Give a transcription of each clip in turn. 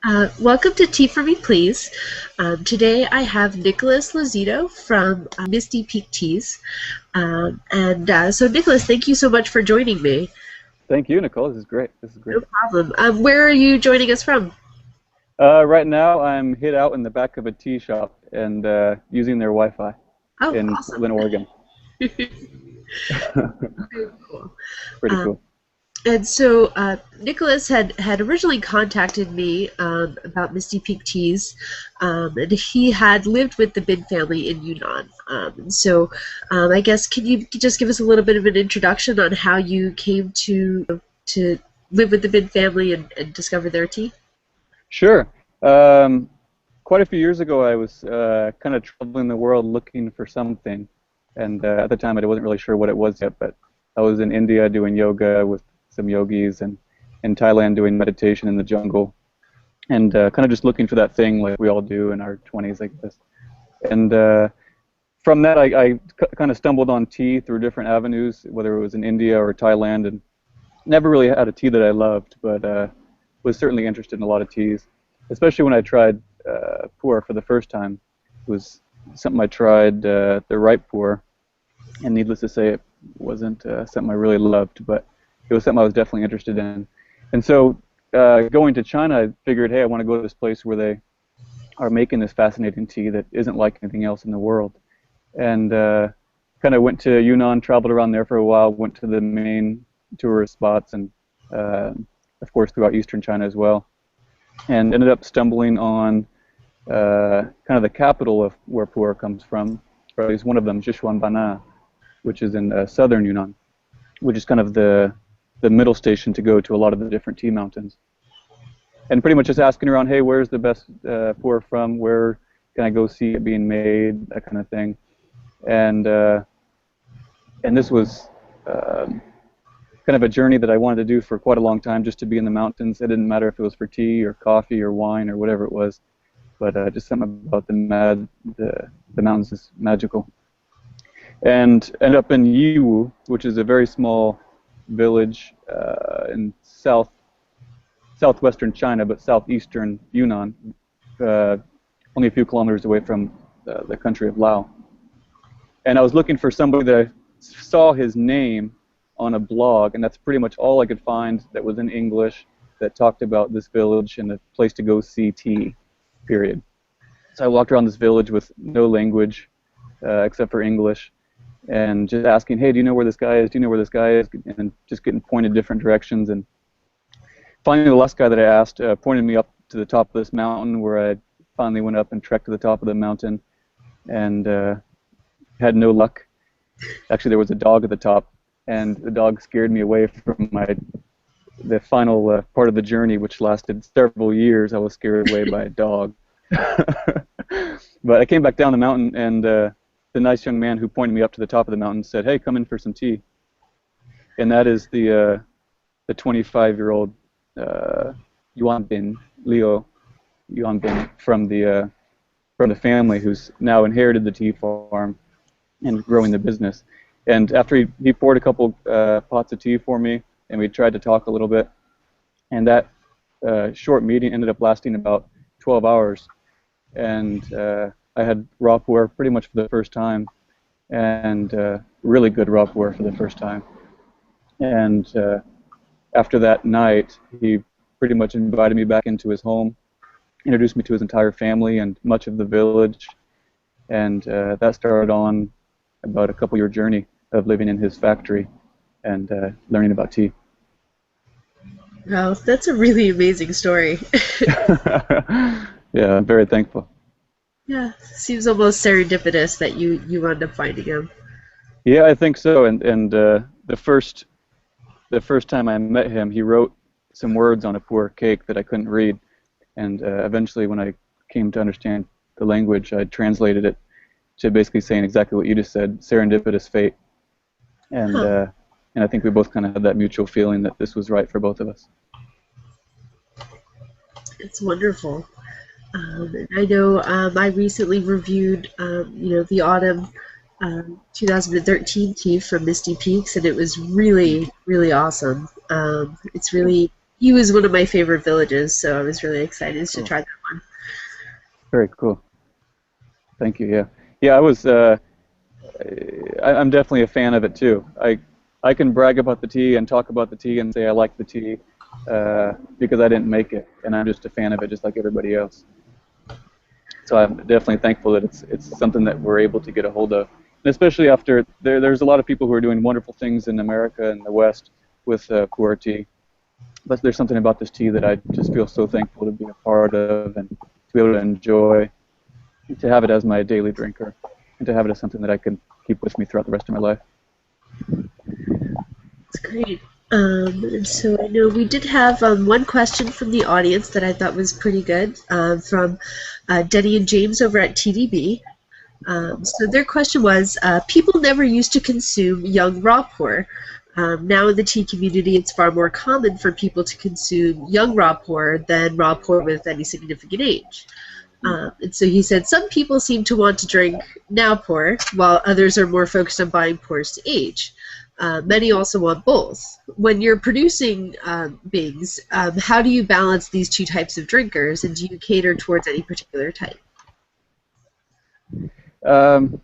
Welcome to Tea for Me, please. Today I have Nicholas Lozito from Misty Peak Teas. So Nicholas, thank you so much for joining me. Thank you, Nicole. This is great. This is No great. problem. Where are you joining us from? Right now, I'm hid out in the back of a tea shop and using their Wi-Fi Oh, in awesome. Portland, Oregon. Very cool. Pretty Um, cool. Nicholas had originally contacted me about Misty Peak Teas, and he had lived with the Bin family in Yunnan. I guess can you just give us a little bit of an introduction on how you came to live with the Bin family and discover their tea? Sure. Um, Quite a few years ago, I was kind of traveling the world looking for something, and at the time, I wasn't really sure what it was yet. But I was in India doing yoga with some yogis, and in Thailand doing meditation in the jungle, and kind of just looking for that thing like we all do in our 20s, I guess. And from that, I kind of stumbled on tea through different avenues, whether it was in India or Thailand, and never really had a tea that I loved, but was certainly interested in a lot of teas, especially when I tried Pu'er for the first time. It was something I tried the ripe Pu'er, and needless to say, it wasn't something I really loved, but it was something I was definitely interested in. And so going to China, I figured, hey, I want to go to this place where they are making this fascinating tea that isn't like anything else in the world. And kind of went to Yunnan, traveled around there for a while, went to the main tourist spots, and uh, of course throughout eastern China as well, and ended up stumbling on kind of the capital of where Pu'er comes from, or at least one of them, Bana, which is in southern Yunnan, which is kind of the middle station to go to a lot of the different tea mountains. And pretty much just asking around, hey, where's the best Pu'er from? Where can I go see it being made? That kind of thing. And and this was kind of a journey that I wanted to do for quite a long time, just to be in the mountains. It didn't matter if it was for tea or coffee or wine or whatever it was, but just something about the mountains is magical. And ended up in Yiwu, which is a very small village in southwestern China, but southeastern Yunnan, uh, only a few kilometers away from the country of Laos. And I was looking for somebody that I saw his name on a blog, and that's pretty much all I could find that was in English that talked about this village and a place to go see tea, period. So I walked around this village with no language except for English, and just asking, hey, do you know where this guy is? Do you know where this guy is? And just getting pointed different directions. And finally, the last guy that I asked pointed me up to the top of this mountain, where I finally went up and trekked to the top of the mountain, and had no luck. Actually, there was a dog at the top, and the dog scared me away from the final part of the journey, which lasted several years. I was scared away by a dog. But I came back down the mountain, and the nice young man who pointed me up to the top of the mountain said, "Hey, come in for some tea." And that is the 25-year-old Yuan Bin Leo Yuan Bin from the family who's now inherited the tea farm and growing the business. And after he poured a couple pots of tea for me, and we tried to talk a little bit, and that short meeting ended up lasting about 12 hours. And I had raw pu'er pretty much for the first time, and really good raw pu'er for the first time. And after that night, he pretty much invited me back into his home, introduced me to his entire family and much of the village, and that started on about a couple-year journey of living in his factory and learning about tea. Wow, that's a really amazing story. Yeah, I'm very thankful. Yeah, seems almost serendipitous that you wound up finding him. Yeah, I think so. And the first time I met him, he wrote some words on a poor cake that I couldn't read, and eventually, when I came to understand the language, I translated it to basically saying exactly what you just said: serendipitous fate. And Huh. and I think we both kind of had that mutual feeling that this was right for both of us. It's wonderful. And I know I recently reviewed, the autumn 2013 tea from Misty Peaks, and it was really, really awesome. It's really he was one of my favorite villages, so I was really excited to Oh, try that one. very cool. Thank you. Yeah. Yeah, I was. I'm definitely a fan of it too. I can brag about the tea and talk about the tea and say I like the tea because I didn't make it, and I'm just a fan of it, just like everybody else. So I'm definitely thankful that it's something that we're able to get a hold of, and especially after there's a lot of people who are doing wonderful things in America and the West with Pu'er tea, but there's something about this tea that I just feel so thankful to be a part of and to be able to enjoy, to have it as my daily drinker, and to have it as something that I can keep with me throughout the rest of my life. It's great. And so I know we did have one question from the audience that I thought was pretty good from Denny and James over at TDB. So their question was, people never used to consume young raw pour. Now in the tea community, it's far more common for people to consume young raw pour than raw pour with any significant age. And so he said, some people seem to want to drink now pour, while others are more focused on buying pours to age. Many also want both. When you're producing Bings, how do you balance these two types of drinkers, and do you cater towards any particular type? Um,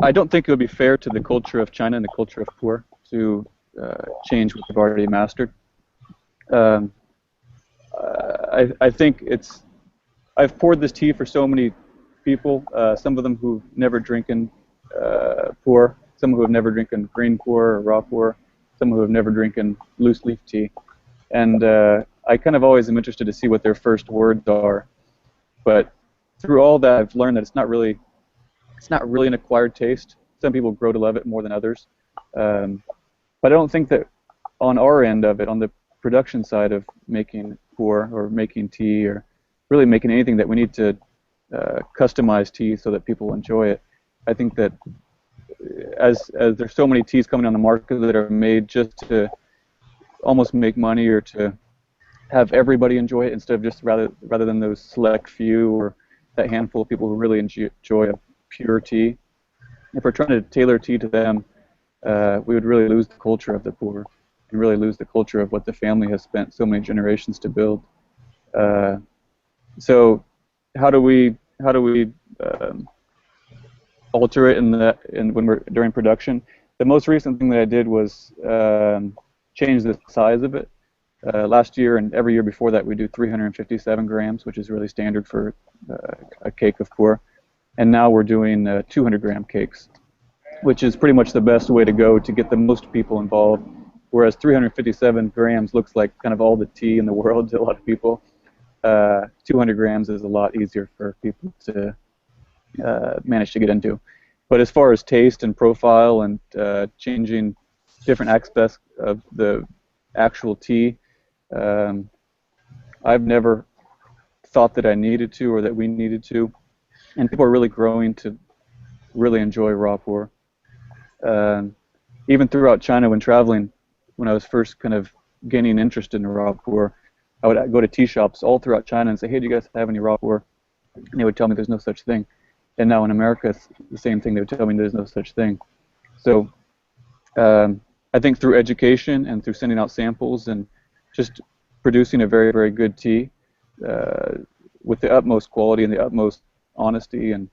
I don't think it would be fair to the culture of China and the culture of Pu'er to change what they've already mastered. Um, I think I've poured this tea for so many people, some of them who've never drinking Pu'er, some who have never drinking green Pu'er or raw Pu'er, some who have never drinking loose leaf tea. And I kind of always am interested to see what their first words are. But through all that, I've learned that it's not really an acquired taste. Some people grow to love it more than others. But I don't think that on our end of it, on the production side of making Pu'er or making tea or really making anything, that we need to customize tea so that people enjoy it. I think that as there's so many teas coming on the market that are made just to almost make money or to have everybody enjoy it instead of just rather than those select few or that handful of people who really enjoy a pure tea. If we're trying to tailor tea to them, we would really lose the culture of the Pu'er and really lose the culture of what the family has spent so many generations to build. So how do we alter it when we're during production? The most recent thing that I did was change the size of it. Last year and every year before that, we do 357 grams, which is really standard for a cake of Pu'er. And now we're doing 200-gram cakes, which is pretty much the best way to go to get the most people involved. Whereas 357 grams looks like kind of all the tea in the world to a lot of people. 200 grams is a lot easier for people to manage to get into. But as far as taste and profile and changing different aspects of the actual tea, I've never thought that I needed to or that we needed to. And people are really growing to really enjoy raw Pu'er. Even throughout China when traveling, when I was first kind of gaining interest in raw Pu'er, I would go to tea shops all throughout China and say, hey, do you guys have any raw Pu'er? And they would tell me there's no such thing. And now in America, it's the same thing. They would tell me there's no such thing. So I think through education and through sending out samples and just producing a very, very good tea with the utmost quality and the utmost honesty, and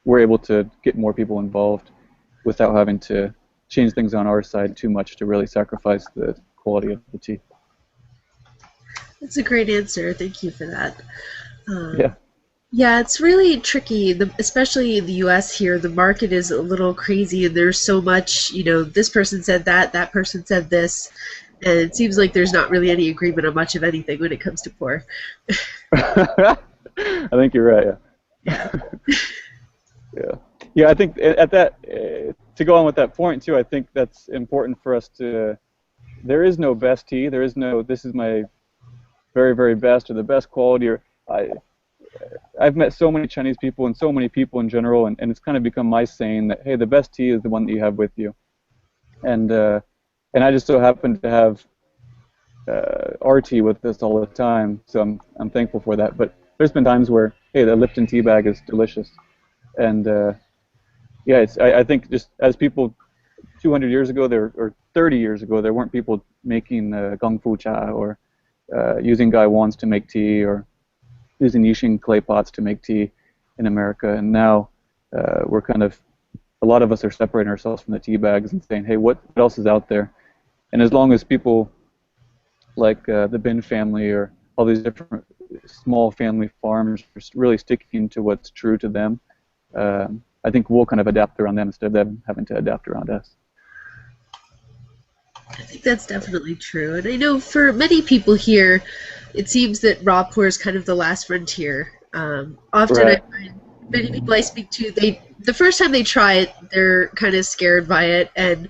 we're able to get more people involved without having to change things on our side too much to really sacrifice the quality of the tea. That's a great answer. Thank you for that. Yeah. Yeah, it's really tricky, especially in the US here. The market is a little crazy, and there's so much, this person said that person said this, and it seems like there's not really any agreement on much of anything when it comes to pour. I think you're right. Yeah. Yeah. Yeah. I think at that, to go on with that point too, I think that's important for us to. There is no best tea. There is no. This is my very, very best or the best quality. Or I've met so many Chinese people and so many people in general, and it's kind of become my saying that, hey, the best tea is the one that you have with you. And I just so happen to have our tea with us all the time, so I'm thankful for that. But there's been times where, hey, the Lipton tea bag is delicious, and yeah, I think just as people 200 years ago there, or 30 years ago, there weren't people making gong fu cha or using gai wands to make tea or using yixing clay pots to make tea in America. And now we're kind of, a lot of us are separating ourselves from the tea bags and saying, hey, what else is out there? And as long as people like the Bin family or all these different small family farms are really sticking to what's true to them, I think we'll kind of adapt around them instead of them having to adapt around us. I think that's definitely true. And I know for many people here, it seems that raw pour is kind of the last frontier. Often Right. I find many people I speak to, the first time they try it, they're kind of scared by it and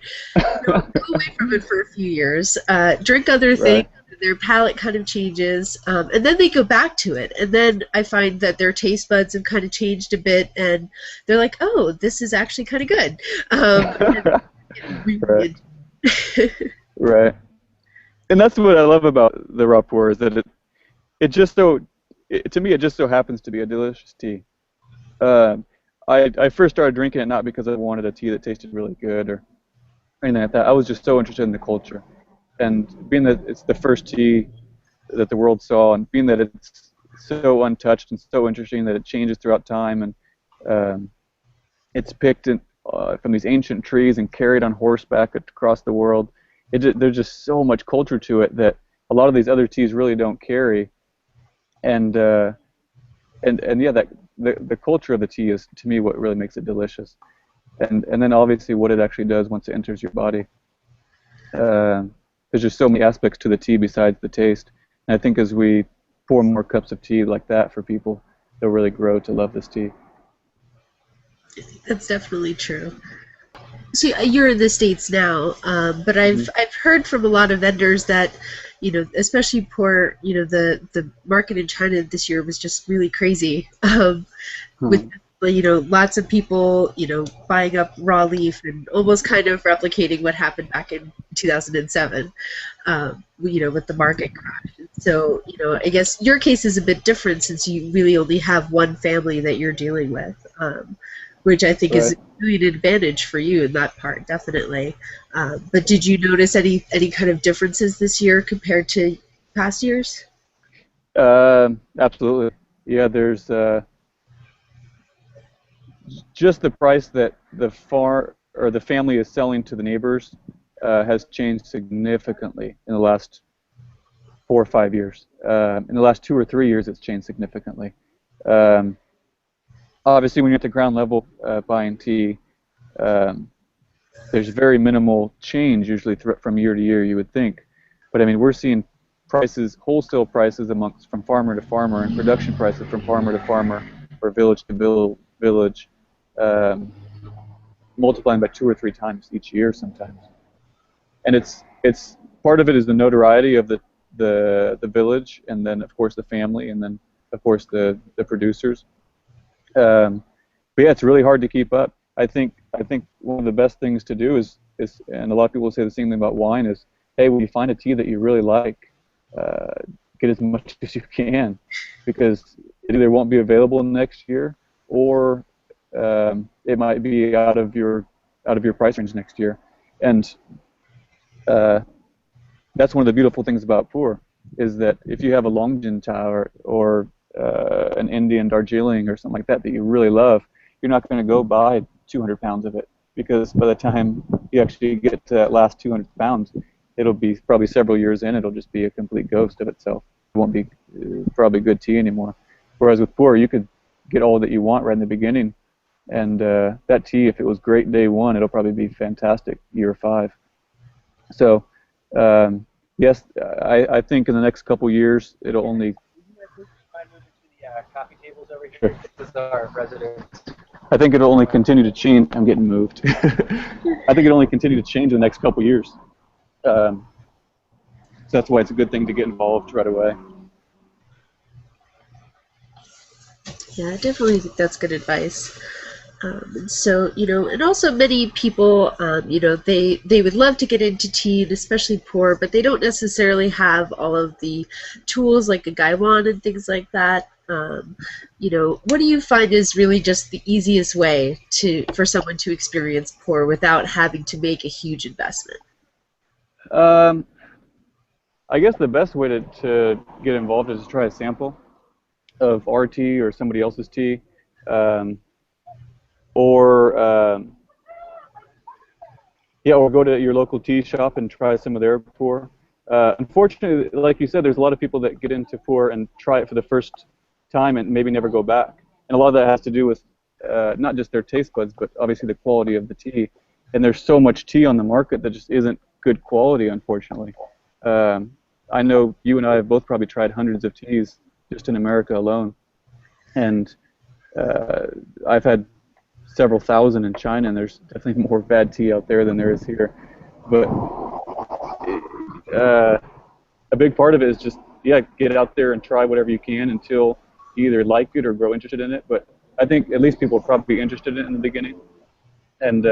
go away from it for a few years, drink other things, Right. their palate kind of changes, and then they go back to it. And then I find that their taste buds have kind of changed a bit, and they're like, oh, this is actually kind of good. And Right. really Right. And that's what I love about the raw pour is that it just so to me it just so happens to be a delicious tea. Uh, I first started drinking it not because I wanted a tea that tasted really good or anything like that. I was just so interested in the culture, and being that it's the first tea that the world saw, and being that it's so untouched and so interesting that it changes throughout time, and it's picked from these ancient trees and carried on horseback across the world. There's just so much culture to it that a lot of these other teas really don't carry, and yeah, that the culture of the tea is to me what really makes it delicious, and then obviously what it actually does once it enters your body. There's just so many aspects to the tea besides the taste, and I think as we pour more cups of tea like that for people, they'll really grow to love this tea. that's definitely true. So you're in the States now, but I've heard from a lot of vendors that, especially for the market in China this year was just really crazy, with lots of people buying up raw leaf and almost kind of replicating what happened back in 2007, with the market crash. So I guess your case is a bit different since you really only have one family that you're dealing with. Which I think is Right. really an advantage for you in that part, definitely. But did you notice any kind of differences this year compared to past years? Absolutely. Yeah, there's just the price that the family is selling to the neighbors has changed significantly in the last 4 or 5 years. In the last 2 or 3 years, it's changed significantly. Um, Obviously, when you're at the ground level buying tea, there's very minimal change usually from year to year, you would think. But I mean, we're seeing prices, wholesale prices from farmer to farmer, and production prices from farmer to farmer, or village to village, multiplying by 2 or 3 times each year sometimes. And it's part of it is the notoriety of the village, and then of course the family, and then of course the producers. But yeah, it's really hard to keep up. I think one of the best things to do is, and a lot of people say the same thing about wine, is, hey, when you find a tea that you really like, get as much as you can, because it either won't be available next year, or it might be out of your price range next year. And that's one of the beautiful things about Pu'er, is that if you have a Longjin Tower or an Indian Darjeeling or something like that you really love, you're not going to go buy 200 pounds of it, because by the time you actually get to that last 200 pounds, it'll be probably several years in, it'll just be a complete ghost of itself. It won't be probably good tea anymore. Whereas with Pu'er, you could get all that you want right in the beginning, and that tea, if it was great day one, it'll probably be fantastic year 5. So yes, I think in the next couple years, it'll only coffee tables over here. This is our residence. I think it'll only continue to change. I'm getting moved. I think it'll only continue to change in the next couple years. So that's why it's a good thing to get involved right away. Yeah, I definitely think that's good advice. And so, and also many people, they would love to get into tea, and especially pour, but they don't necessarily have all of the tools like a gaiwan and things like that. Um, what do you find is really just the easiest way for someone to experience pour without having to make a huge investment? Um, I guess the best way to get involved is to try a sample of our tea or somebody else's tea, um, or yeah, or go to your local tea shop and try some of their pour. Unfortunately, like you said, there's a lot of people that get into pour and try it for the first time and maybe never go back. And a lot of that has to do with not just their taste buds, but obviously the quality of the tea. And there's so much tea on the market that just isn't good quality, unfortunately. I know you and I have both probably tried hundreds of teas just in America alone. And I've had several thousand in China, and there's definitely more bad tea out there than there is here. But a big part of it is just, yeah, get out there and try whatever you can until you either like it or grow interested in it. But I think at least people will probably be interested in it in the beginning. And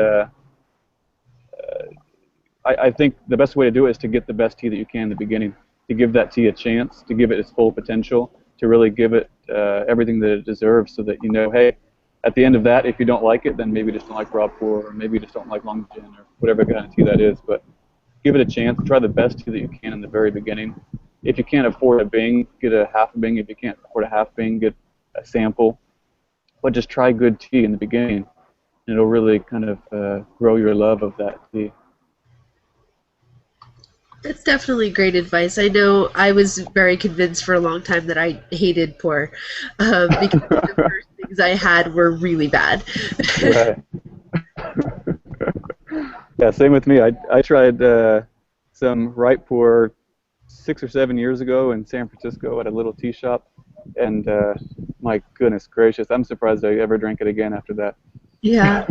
I think the best way to do it is to get the best tea that you can in the beginning, to give that tea a chance, to give it its full potential, to really give it everything that it deserves, so that you know, hey, at the end of that, if you don't like it, then maybe you just don't like raw pour, or maybe you just don't like long gin, or whatever kind of tea that is. But give it a chance. Try the best tea that you can in the very beginning. If you can't afford a Bing, get a half a Bing. If you can't afford a half Bing, get a sample. But just try good tea in the beginning, and it'll really kind of grow your love of that tea. That's definitely great advice. I know I was very convinced for a long time that I hated pour because the first things I had were really bad. Right. Yeah, same with me. I tried some right pour 6 or 7 years ago in San Francisco at a little tea shop, and my goodness gracious, I'm surprised I ever drank it again after that. Yeah,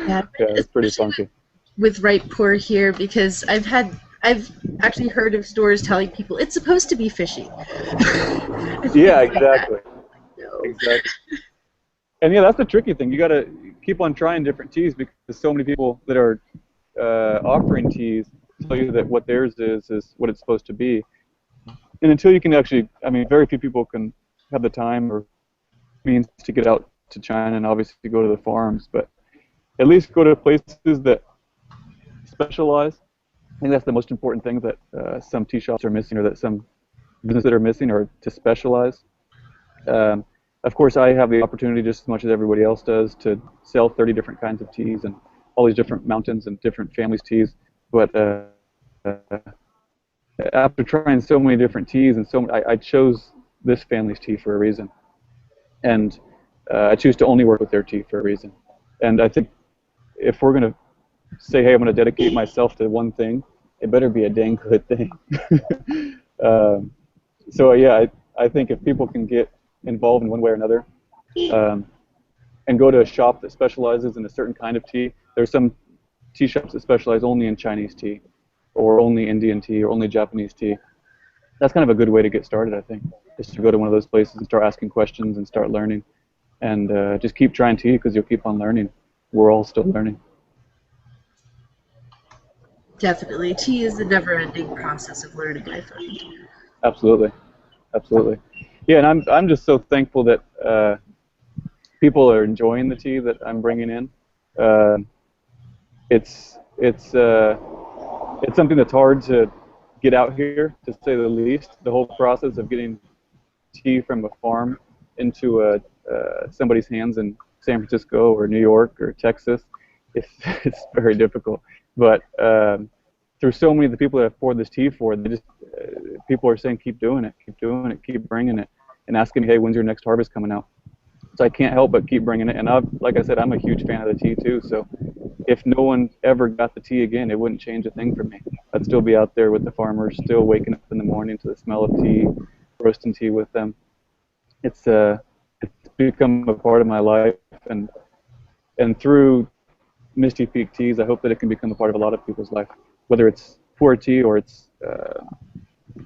yeah. Yeah, it's pretty Especially funky. with right pour here because I've actually heard of stores telling people it's supposed to be fishy. And Yeah, things like that. exactly. No. Exactly. And yeah, that's the tricky thing. You got to keep on trying different teas, because so many people that are offering teas tell you that what theirs is what it's supposed to be. And until you can actually, I mean, very few people can have the time or means to get out to China and obviously go to the farms, but at least go to places that specialize. I think that's the most important thing that some tea shops are missing, or that some businesses are missing, or to specialize. Um, of course, I have the opportunity, just as much as everybody else does, to sell 30 different kinds of teas and all these different mountains and different families' teas. But after trying so many different teas, and I chose this family's tea for a reason, and I choose to only work with their tea for a reason. And I think if we're going to say, hey, I'm going to dedicate myself to one thing, it better be a dang good thing. um, so yeah, I think if people can get involved in one way or another, um, and go to a shop that specializes in a certain kind of tea. There's some tea shops that specialize only in Chinese tea, or only Indian tea, or only Japanese tea. That's kind of a good way to get started, I think, is to go to one of those places and start asking questions and start learning. And just keep trying tea, because you'll keep on learning. We're all still learning. Definitely. Tea is a never-ending process of learning, I find. Absolutely. Absolutely. Yeah, and I'm just so thankful that people are enjoying the tea that I'm bringing in. Uh, it's something that's hard to get out here, to say the least. The whole process of getting tea from a farm into somebody's hands in San Francisco or New York or Texas, it's very difficult. But through so many of the people that I've poured this tea for, they just people are saying, keep doing it, keep bringing it, and asking me, hey, when's your next harvest coming out? So I can't help but keep bringing it. And like I said, I'm a huge fan of the tea too. So if no one ever got the tea again, it wouldn't change a thing for me. I'd still be out there with the farmers, still waking up in the morning to the smell of tea, roasting tea with them. It's become a part of my life, and through Misty Peak Teas, I hope that it can become a part of a lot of people's life, whether it's Pu'er tea or it's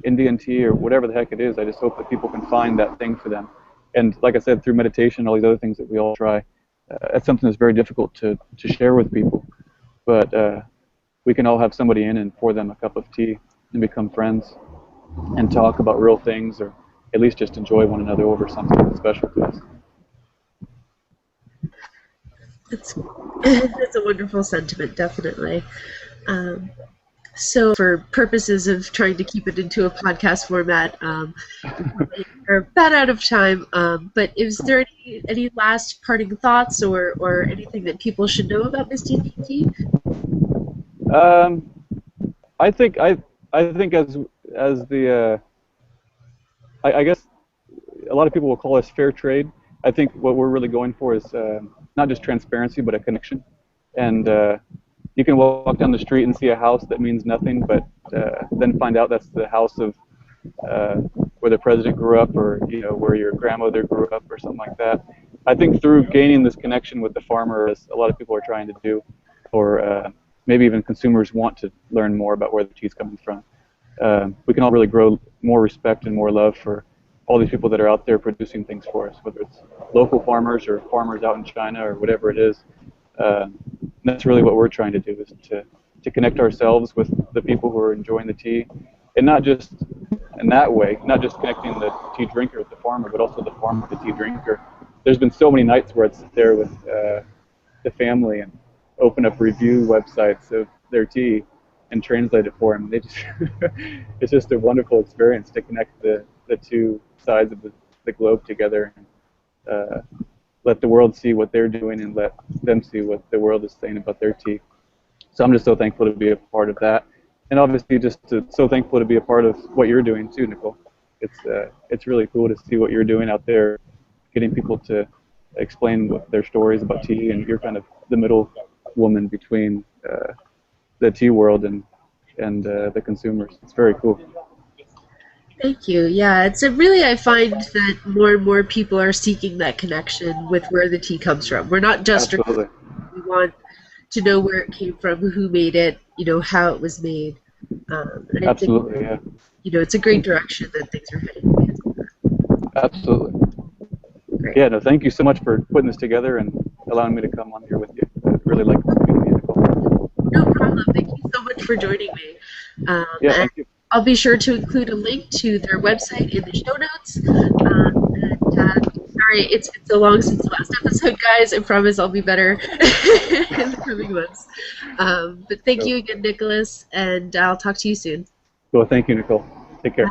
Indian tea or whatever the heck it is. I just hope that people can find that thing for them. And like I said, through meditation and all these other things that we all try, that's something that's very difficult to share with people. But we can all have somebody in and pour them a cup of tea and become friends and talk about real things, or at least just enjoy one another over something that's special to us. That's that's a wonderful sentiment, definitely. Um, so, for purposes of trying to keep it into a podcast format, we're about out of time. But is there any last parting thoughts or anything that people should know about Misty Peak Tea? I think as the I guess a lot of people will call us fair trade. I think what we're really going for is not just transparency, but a connection. And you can walk down the street and see a house that means nothing, but then find out that's the house of where the president grew up, or where your grandmother grew up, or something like that. I think through gaining this connection with the farmer, as a lot of people are trying to do, or maybe even consumers want to learn more about where the tea is coming from, we can all really grow more respect and more love for all these people that are out there producing things for us, whether it's local farmers or farmers out in China or whatever it is. That's really what we're trying to do, is to connect ourselves with the people who are enjoying the tea, and not just in that way, not just connecting the tea drinker with the farmer, but also the farmer with the tea drinker. There's been so many nights where it's there with the family and open up review websites of their tea and translate it for them. They just it's just a wonderful experience to connect the two sides of the globe together, and let the world see what they're doing and let them see what the world is saying about their tea. So I'm just so thankful to be a part of that, and obviously so thankful to be a part of what you're doing too, Nicole. It's really cool to see what you're doing out there, getting people to explain their stories about tea, and you're kind of the middle woman between the tea world and the consumers. It's very cool. Thank you. Yeah, I find that more and more people are seeking that connection with where the tea comes from. We're not just Absolutely. we want to know where it came from, who made it, how it was made. And Absolutely, I think, it's a great direction that things are heading in. Absolutely. Great. Yeah, no, thank you so much for putting this together and allowing me to come on here with you. I really like speaking with you, Nicole. No problem. Thank you so much for joining me. Yeah, thank you. I'll be sure to include a link to their website in the show notes. Sorry, it's been so long since the last episode, guys. I promise I'll be better in the coming months. But thank you again, Nicholas, and I'll talk to you soon. Well, thank you, Nicole. Take care.